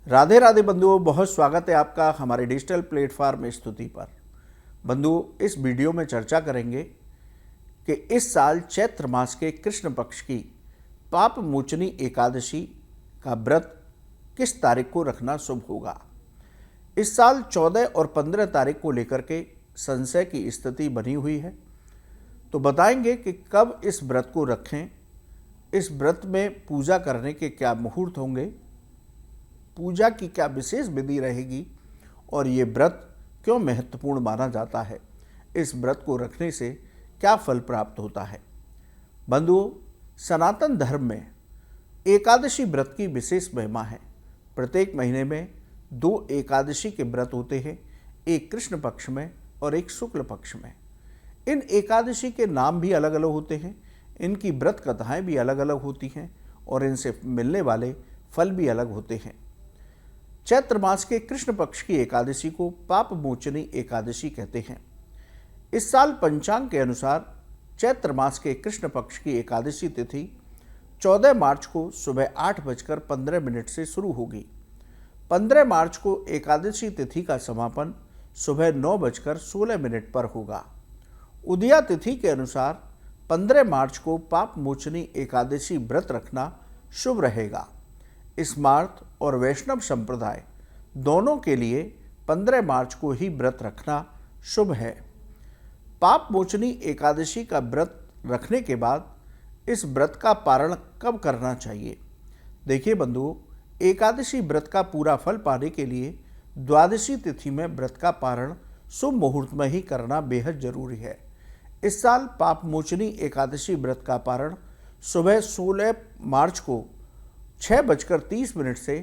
राधे राधे बंधुओं, बहुत स्वागत है आपका हमारे डिजिटल प्लेटफॉर्म स्तुति पर। बंधुओं, इस वीडियो में चर्चा करेंगे कि इस साल चैत्र मास के कृष्ण पक्ष की पाप मोचनी एकादशी का व्रत किस तारीख को रखना शुभ होगा। इस साल 14 और 15 तारीख को लेकर के संशय की स्थिति बनी हुई है, तो बताएंगे कि कब इस व्रत को रखें, इस व्रत में पूजा करने के क्या मुहूर्त होंगे, पूजा की क्या विशेष विधि रहेगी और ये व्रत क्यों महत्वपूर्ण माना जाता है, इस व्रत को रखने से क्या फल प्राप्त होता है। बंधुओं, सनातन धर्म में एकादशी व्रत की विशेष महिमा है। प्रत्येक महीने में 2 एकादशी के व्रत होते हैं, एक कृष्ण पक्ष में और एक शुक्ल पक्ष में। इन एकादशी के नाम भी अलग अलग होते हैं, इनकी व्रत कथाएं भी अलग अलग होती हैं और इनसे मिलने वाले फल भी अलग होते हैं। चैत्र मास के कृष्ण पक्ष की एकादशी को पाप मोचनी एकादशी कहते हैं। इस साल पंचांग के अनुसार चैत्र मास के कृष्ण पक्ष की एकादशी तिथि 14 मार्च को सुबह 8:15 से शुरू होगी। 15 मार्च को एकादशी तिथि का समापन सुबह 9:16 पर होगा। उदया तिथि के अनुसार 15 मार्च को पाप मोचनी एकादशी व्रत रखना शुभ रहेगा। स्मार्त और वैष्णव संप्रदाय दोनों के लिए 15 मार्च को ही व्रत रखना शुभ है। पाप मोचनी एकादशी का व्रत रखने के बाद इस व्रत का पारण कब करना चाहिए। देखिए बंधुओं, एकादशी व्रत का पूरा फल पाने के लिए द्वादशी तिथि में व्रत का पारण शुभ मुहूर्त में ही करना बेहद जरूरी है। इस साल पाप मोचनी एकादशी व्रत का पारण सुबह 16 मार्च को 6:30 से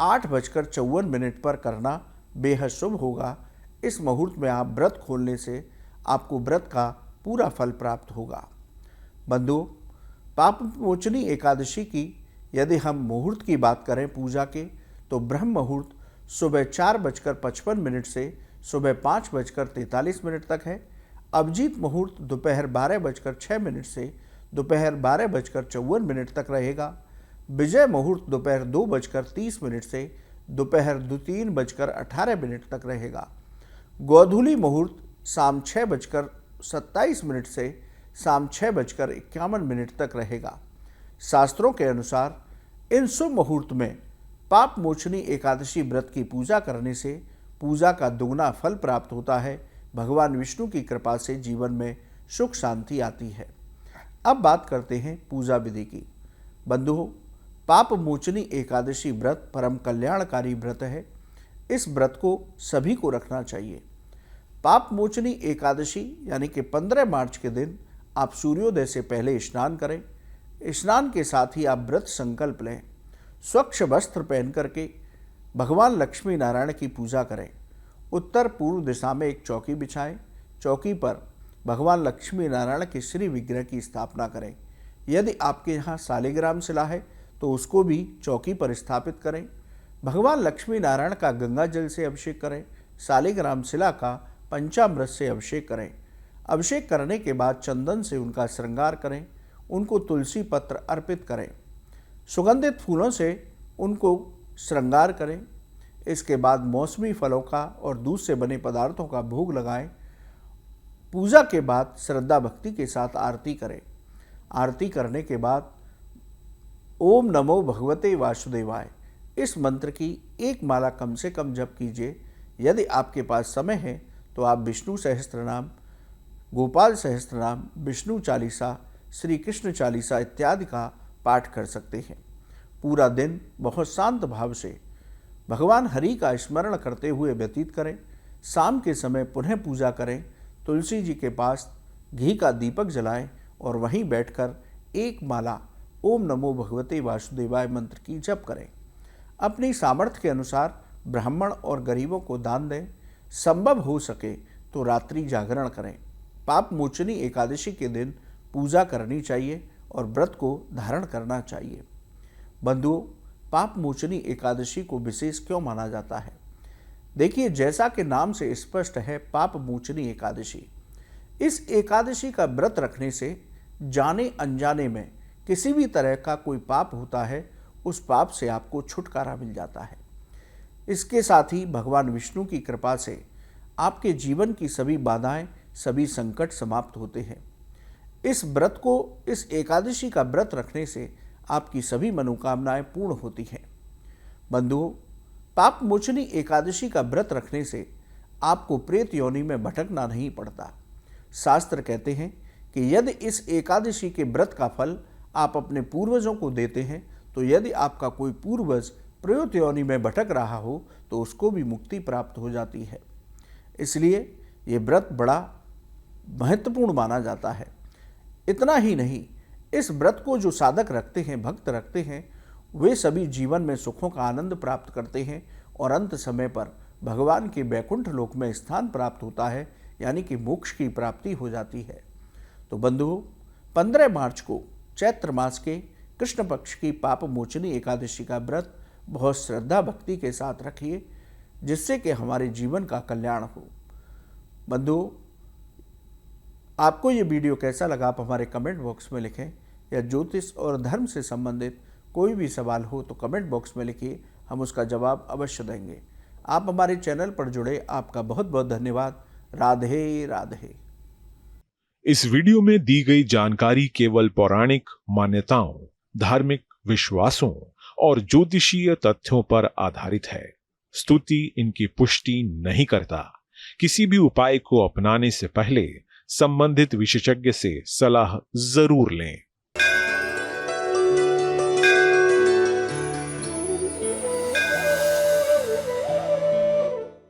8:54 पर करना बेहद शुभ होगा। इस मुहूर्त में आप व्रत खोलने से आपको व्रत का पूरा फल प्राप्त होगा। बंधुओं, पाप मोचनी एकादशी की यदि हम मुहूर्त की बात करें पूजा के, तो ब्रह्म मुहूर्त सुबह 4:55 से सुबह 5:43 तक है। अभिजीत मुहूर्त दोपहर 12:06 से दोपहर 12:54 तक रहेगा। विजय मुहूर्त दोपहर 2:30 से दोपहर 3:18 तक रहेगा। गोधूली मुहूर्त शाम 6:27 से शाम 6:51 तक रहेगा। शास्त्रों के अनुसार इन शुभ मुहूर्त में पाप मोचनी एकादशी व्रत की पूजा करने से पूजा का दुगना फल प्राप्त होता है। भगवान विष्णु की कृपा से जीवन में सुख शांति आती है। अब बात करते हैं पूजा विधि की। बंधुओं, पाप मोचनी एकादशी व्रत परम कल्याणकारी व्रत है। इस व्रत को सभी को रखना चाहिए। पाप मोचनी एकादशी यानी कि 15 मार्च के दिन आप सूर्योदय से पहले स्नान करें। स्नान के साथ ही आप व्रत संकल्प लें। स्वच्छ वस्त्र पहन करके भगवान लक्ष्मी नारायण की पूजा करें। उत्तर पूर्व दिशा में एक चौकी बिछाएं। चौकी पर भगवान लक्ष्मी नारायण के श्री विग्रह की स्थापना करें। यदि आपके यहाँ शालिग्राम शिला है तो उसको भी चौकी पर स्थापित करें। भगवान लक्ष्मी नारायण का गंगा जल से अभिषेक करें। शालिग्राम शिला का पंचामृत से अभिषेक करें। अभिषेक करने के बाद चंदन से उनका श्रृंगार करें। उनको तुलसी पत्र अर्पित करें। सुगंधित फूलों से उनको श्रृंगार करें। इसके बाद मौसमी फलों का और दूध से बने पदार्थों का भोग लगाएं। पूजा के बाद श्रद्धा भक्ति के साथ आरती करें। आरती करने के बाद ओम नमो भगवते वासुदेवाय इस मंत्र की एक माला कम से कम जप कीजिए। यदि आपके पास समय है तो आप विष्णु सहस्त्रनाम, गोपाल सहस्त्रनाम, विष्णु चालीसा, श्री कृष्ण चालीसा इत्यादि का पाठ कर सकते हैं। पूरा दिन बहुत शांत भाव से भगवान हरि का स्मरण करते हुए व्यतीत करें। शाम के समय पुनः पूजा करें। तुलसी जी के पास घी का दीपक जलाएं और वहीं बैठकर एक माला ओम नमो भगवते वासुदेवाय मंत्र की जप करें। अपनी सामर्थ्य के अनुसार ब्राह्मण और गरीबों को दान दें। संभव हो सके तो रात्रि जागरण करें। पाप मोचनी एकादशी के दिन पूजा करनी चाहिए और व्रत को धारण करना चाहिए। बंधुओं, पाप मोचनी एकादशी को विशेष क्यों माना जाता है। देखिए, जैसा कि नाम से स्पष्ट है, पाप मोचनी एकादशी, इस एकादशी का व्रत रखने से जाने अनजाने में किसी भी तरह का कोई पाप होता है, उस पाप से आपको छुटकारा मिल जाता है। इसके साथ ही भगवान विष्णु की कृपा से आपके जीवन की सभी बाधाएं, सभी संकट समाप्त होते हैं। इस व्रत को, इस एकादशी का व्रत रखने से आपकी सभी मनोकामनाएं पूर्ण होती हैं। बंधुओं, पाप मोचनी एकादशी का व्रत रखने से आपको प्रेत योनि में भटकना नहीं पड़ता। शास्त्र कहते हैं कि यदि इस एकादशी के व्रत का फल आप अपने पूर्वजों को देते हैं, तो यदि आपका कोई पूर्वज प्रेत योनि में भटक रहा हो तो उसको भी मुक्ति प्राप्त हो जाती है। इसलिए ये व्रत बड़ा महत्वपूर्ण माना जाता है। इतना ही नहीं, इस व्रत को जो साधक रखते हैं, भक्त रखते हैं, वे सभी जीवन में सुखों का आनंद प्राप्त करते हैं और अंत समय पर भगवान के बैकुंठ लोक में स्थान प्राप्त होता है, यानी कि मोक्ष की प्राप्ति हो जाती है। तो बंधुओं, 15 मार्च को चैत्र मास के कृष्ण पक्ष की पाप मोचनी एकादशी का व्रत बहुत श्रद्धा भक्ति के साथ रखिए, जिससे कि हमारे जीवन का कल्याण हो। बंधुओं, आपको ये वीडियो कैसा लगा आप हमारे कमेंट बॉक्स में लिखें, या ज्योतिष और धर्म से संबंधित कोई भी सवाल हो तो कमेंट बॉक्स में लिखिए, हम उसका जवाब अवश्य देंगे। आप हमारे चैनल पर जुड़े, आपका बहुत बहुत धन्यवाद। राधे राधे। इस वीडियो में दी गई जानकारी केवल पौराणिक मान्यताओं, धार्मिक विश्वासों और ज्योतिषीय तथ्यों पर आधारित है। स्तुति इनकी पुष्टि नहीं करता। किसी भी उपाय को अपनाने से पहले संबंधित विशेषज्ञ से सलाह जरूर लें।